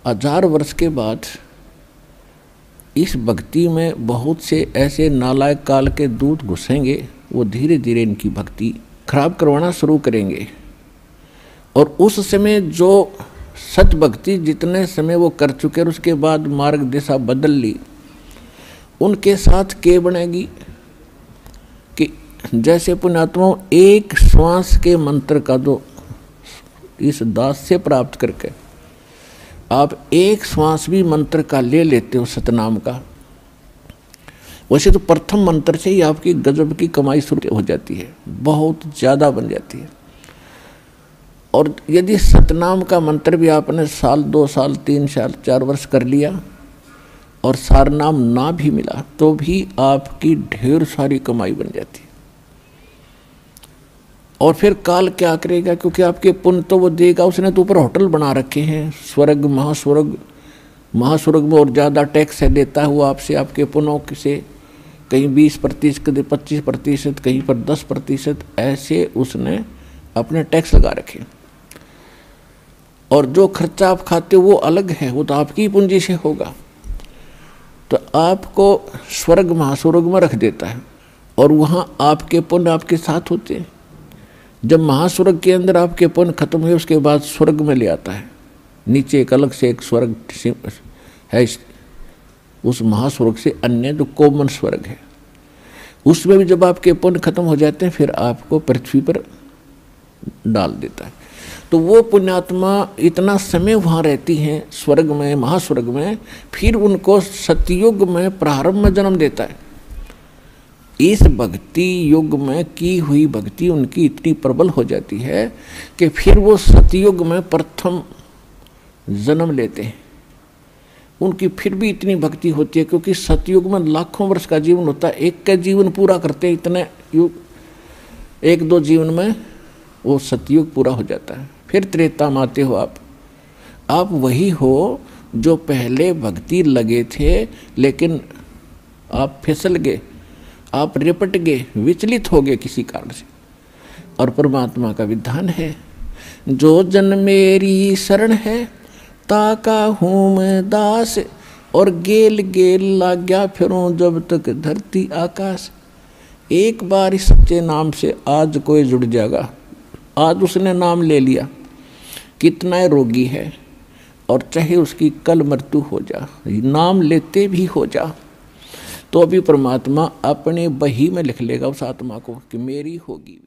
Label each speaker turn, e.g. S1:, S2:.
S1: 1000 वर्ष के बाद इस भक्ति में बहुत से ऐसे नालायक काल के दूत घुसेंगे, वो धीरे धीरे इनकी भक्ति खराब करवाना शुरू करेंगे। और उस समय जो सत भक्ति जितने समय वो कर चुके और उसके बाद मार्ग दिशा बदल ली, उनके साथ क्या बनेगी कि जैसे पुण्यात्माओं एक श्वास के मंत्र का जो इस दास से प्राप्त करके आप एक श्वास भी मंत्र का ले लेते हो सतनाम का, वैसे तो प्रथम मंत्र से ही आपकी गजब की कमाई शुरू हो जाती है, बहुत ज़्यादा बन जाती है। और यदि सतनाम का मंत्र भी आपने साल 2 साल 3 साल 4 वर्ष कर लिया और सारनाम ना भी मिला तो भी आपकी ढेर सारी कमाई बन जाती है। और फिर काल क्या करेगा, क्योंकि आपके पुण्य तो वो देगा, उसने तो ऊपर होटल बना रखे हैं, स्वर्ग महास्वर्ग, महास्वर्ग में और ज़्यादा टैक्स है देता है वो आपसे, आपके पुण्यों से कहीं 20%, कहीं 25%, कहीं पर 10%, ऐसे उसने अपने टैक्स लगा रखे। और जो खर्चा आप खाते हो वो अलग है, वो तो आपकी पूंजी से होगा। तो आपको स्वर्ग महास्वर्ग में रख देता है और वहाँ आपके पुण्य आपके साथ होते हैं। जब महास्वर्ग के अंदर आपके पुण्य खत्म हुए उसके बाद स्वर्ग में ले आता है, नीचे एक अलग से एक स्वर्ग है, उस महास्वर्ग से अन्य जो कॉमन स्वर्ग है, उसमें भी जब आपके पुण्य खत्म हो जाते हैं फिर आपको पृथ्वी पर डाल देता है। तो वो पुण्यात्मा इतना समय वहाँ रहती हैं स्वर्ग में, महास्वर्ग में, फिर उनको सतयुग में प्रारंभ में जन्म देता है। इस भक्ति युग में की हुई भक्ति उनकी इतनी प्रबल हो जाती है कि फिर वो सतयुग में प्रथम जन्म लेते हैं। उनकी फिर भी इतनी भक्ति होती है क्योंकि सतयुग में लाखों वर्ष का जीवन होता है, एक का जीवन पूरा करते हैं इतने युग, 1-2 जीवन में वो सतयुग पूरा हो जाता है। फिर त्रेता में आते हो आप वही हो जो पहले भक्ति लगे थे लेकिन आप फिसल गए, आप रिपट गए, विचलित हो गए किसी कारण से। और परमात्मा का विधान है, जो जन मेरी शरण है ताका हूँ मैं दास, और गेल गेल लाग्या फिरूं जब तक धरती आकाश। एक बार इस सच्चे नाम से आज कोई जुड़ जाएगा, आज उसने नाम ले लिया, कितना रोगी है और चाहे उसकी कल मृत्यु हो जा, नाम लेते भी हो जा, तो अभी परमात्मा अपने बही में लिख लेगा उस आत्मा को कि मेरी होगी।